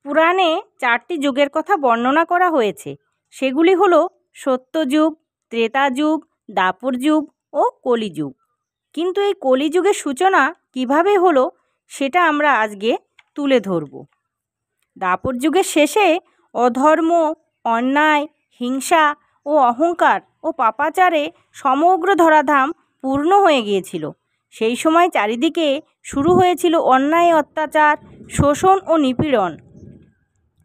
পুরাণে 4টি যুগের কথা বর্ণনা করা হয়েছে। সেগুলি হলো সত্যযুগ, ত্রেতা যুগ, দ্বাপর যুগ ও কলিযুগ। কিন্তু এই কলিযুগের সূচনা কিভাবে হলো সেটা আমরা আজকে তুলে ধরব। দ্বাপর যুগের শেষে অধর্ম, অন্যায়, হিংসা ও অহংকার ও পাপাচারে সমগ্র ধরাধাম পূর্ণ হয়ে গিয়েছিল। সেই সময় চারিদিকে শুরু হয়েছিল অন্যায়, অত্যাচার, শোষণ ও নিপীড়ন।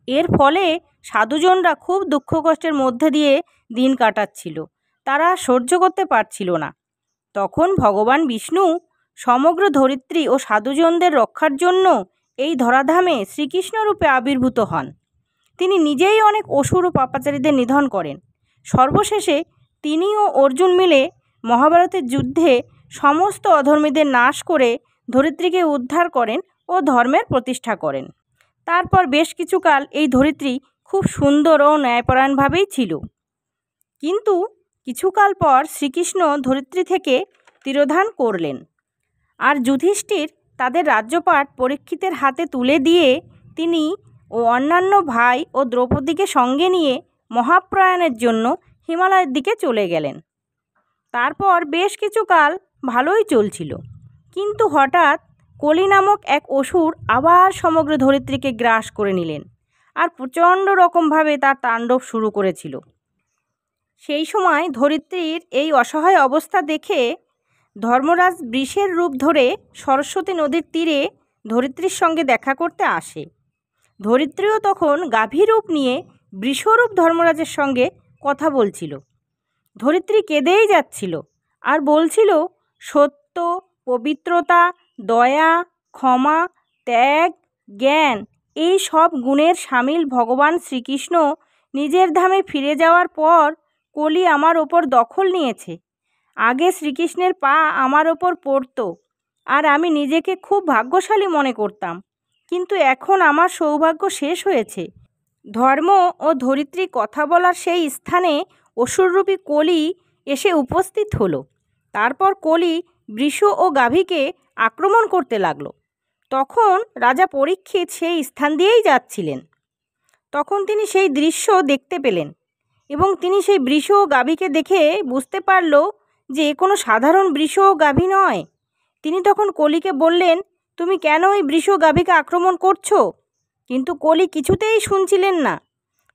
এর ফলে সাধুজনরা খুব দুঃখ কষ্টের মধ্যে দিয়ে দিন কাটাচ্ছিল। তারা সহ্য করতে পারছিল না। তখন ভগবান বিষ্ণু সমগ্র ধরিত্রী ও সাধুজনদের রক্ষার জন্য এই ধরাধামে শ্রীকৃষ্ণ রূপে আবির্ভূত হন। তিনি নিজেই অনেক অসুর ও পাপাচারীদের নিধন করেন। সর্বশেষে তিনি ও অর্জুন মিলে মহাভারতের যুদ্ধে সমস্ত অধর্মীদের নাশ করে ধরিত্রীকে উদ্ধার করেন ও ধর্মের প্রতিষ্ঠা করেন। তারপর বেশ কিছুকাল এই ধরিত্রী খুব সুন্দর ও ন্যায়পরায়ণভাবেই ছিল। কিন্তু কিছুকাল পর শ্রীকৃষ্ণ ধরিত্রী থেকে তিরোধান করলেন। আর যুধিষ্ঠির তাদের রাজ্যপাট পরীক্ষিতের হাতে তুলে দিয়ে তিনি ও অন্যান্য ভাই ও দ্রৌপদীকে সঙ্গে নিয়ে মহাপ্রয়াণের জন্য হিমালয়ের দিকে চলে গেলেন। তারপর বেশ কিছুকাল ভালোই চলছিল। কিন্তু হঠাৎ কলি নামক এক অসুর আবার সমগ্র ধরিত্রীকে গ্রাস করে নিলেন আর প্রচণ্ড রকমভাবে তার তাণ্ডব শুরু করেছিল। সেই সময় ধরিত্রীর এই অসহায় অবস্থা দেখে ধর্মরাজ বৃষের রূপ ধরে সরস্বতী নদীর তীরে ধরিত্রীর সঙ্গে দেখা করতে আসে। ধরিত্রীও তখন গাভী রূপ নিয়ে বৃষরূপ ধর্মরাজের সঙ্গে কথা বলছিল। ধরিত্রী কেঁদেই যাচ্ছিল আর বলছিল, সত্য, পবিত্রতা, দয়া, ক্ষমা, ত্যাগ, জ্ঞান এই সব গুণের সামিল ভগবান শ্রীকৃষ্ণ নিজের ধামে ফিরে যাওয়ার পর কলি আমার ওপর দখল নিয়েছে। আগে শ্রীকৃষ্ণের পা আমার ওপর পড়তো আর আমি নিজেকে খুব ভাগ্যশালী মনে করতাম। কিন্তু এখন আমার সৌভাগ্য শেষ হয়েছে। ধর্ম ও ধরিত্রী কথা বলার সেই স্থানে অসুররূপী কলি এসে উপস্থিত হলো। তারপর কলি বৃষ ও গাভীকে আক্রমণ করতে লাগলো। তখন রাজা পরীক্ষিত সেই স্থান দিয়েই যাচ্ছিলেন। তখন তিনি সেই দৃশ্য দেখতে পেলেন এবং তিনি সেই বৃষ ও গাভীকে দেখে বুঝতে পারল যে এ কোনো সাধারণ বৃষ ও গাভী নয়। তিনি তখন কলিকে বললেন, তুমি কেন ওই বৃষ ও গাভীকে আক্রমণ করছো? কিন্তু কলি কিছুতেই শুনছিলেন না।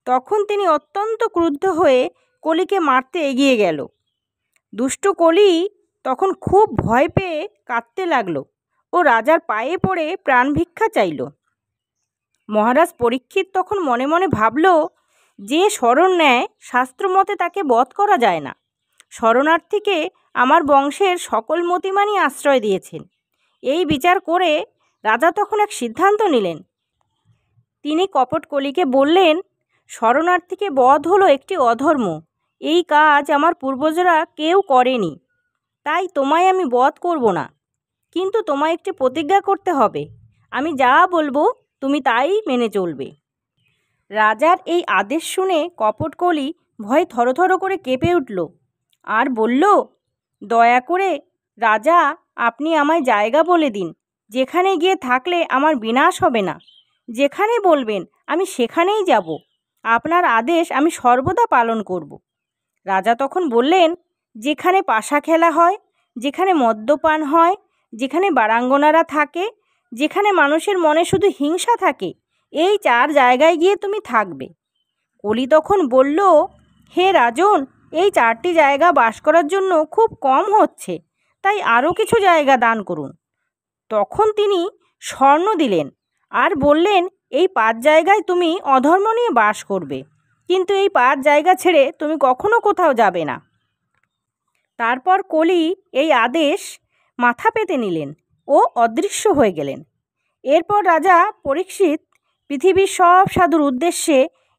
তখন তিনি অত্যন্ত ক্রুদ্ধ হয়ে কলিকে মারতে এগিয়ে গেল। দুষ্ট কলি তখন খুব ভয় পেয়ে কাঁদতে লাগলো ও রাজার পায়ে পড়ে প্রাণ ভিক্ষা চাইল। মহারাজ পরীক্ষিত তখন মনে মনে ভাবল, যে শরণ নেয় শাস্ত্রমতে তাকে বধ করা যায় না। শরণার্থীকে আমার বংশের সকল মতিমানই আশ্রয় দিয়েছেন। এই বিচার করে রাজা তখন এক সিদ্ধান্ত নিলেন। তিনি কপট কলিকে বললেন, শরণার্থীকে বধ হলো একটি অধর্ম। এই কাজ আমার পূর্বজরা কেউ করেনি, তাই তোমায় আমি বধ করব না। কিন্তু তোমায় একটি প্রতিজ্ঞা করতে হবে। আমি যা বলবো তুমি তাই মেনে চলবে। রাজার এই আদেশ শুনে কপট কলি ভয়ে থরথর করে কেঁপে উঠল আর বলল, দয়া করে রাজা, আপনি আমায় জায়গা বলে দিন, যেখানে গিয়ে থাকলে আমার বিনাশ হবে না। যেখানে বলবেন আমি সেখানেই যাব। আপনার আদেশ আমি সর্বদা পালন করব। রাজা তখন বললেন, যেখানে পাশা খেলা হয়, যেখানে মদ্যপান হয়, যেখানে বারাঙ্গনারা থাকে, যেখানে মানুষের মনে শুধু হিংসা থাকে, এই 4 জায়গায় গিয়ে তুমি থাকবে। কলি তখন বলল, হে রাজন, এই 4টি জায়গা বাস করার জন্য খুব কম হচ্ছে, তাই আরও কিছু জায়গা দান করুন। তখন তিনি স্বর্ণ দিলেন আর বললেন, এই 5 জায়গায় তুমি অধর্ম নিয়ে বাস করবে, কিন্তু এই 5 জায়গা ছেড়ে তুমি কখনো কোথাও যাবে না। তারপর কলি এই আদেশ মাথা পেতে নিলেন ও অদৃশ্য হয়ে গেলেন। এরপর রাজা পরীক্ষিত পৃথিবীর সব সাধুর উদ্দেশ্যে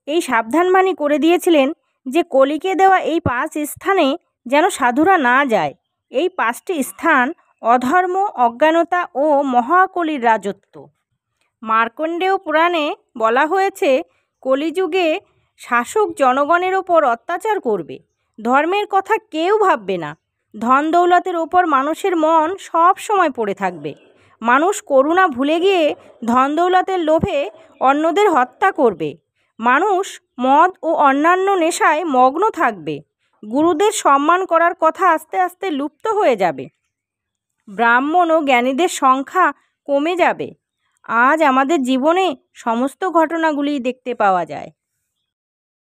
এই সাবধানবাণী করে দিয়েছিলেন যে কলিকে দেওয়া এই 5 স্থানে যেন সাধুরা না যায়। এই 5টি স্থান অধর্ম, অজ্ঞানতা ও মহাকলির রাজত্ব। মার্কণ্ডেয় পুরাণে বলা হয়েছে, কলিযুগে শাসক জনগণের ওপর অত্যাচার করবে। ধর্মের কথা কেউ ভাববে না। ধন দৌলতের ওপর মানুষের মন সব সময় পড়ে থাকবে। মানুষ করুণা ভুলে গিয়ে ধনদৌলতের লোভে অন্যদের হত্যা করবে। মানুষ মদ ও অন্যান্য নেশায় মগ্ন থাকবে। গুরুদের সম্মান করার কথা আস্তে আস্তে লুপ্ত হয়ে যাবে। ব্রাহ্মণ ও জ্ঞানীদের সংখ্যা কমে যাবে। আজ আমাদের জীবনে সমস্ত ঘটনাগুলি দেখতে পাওয়া যায়।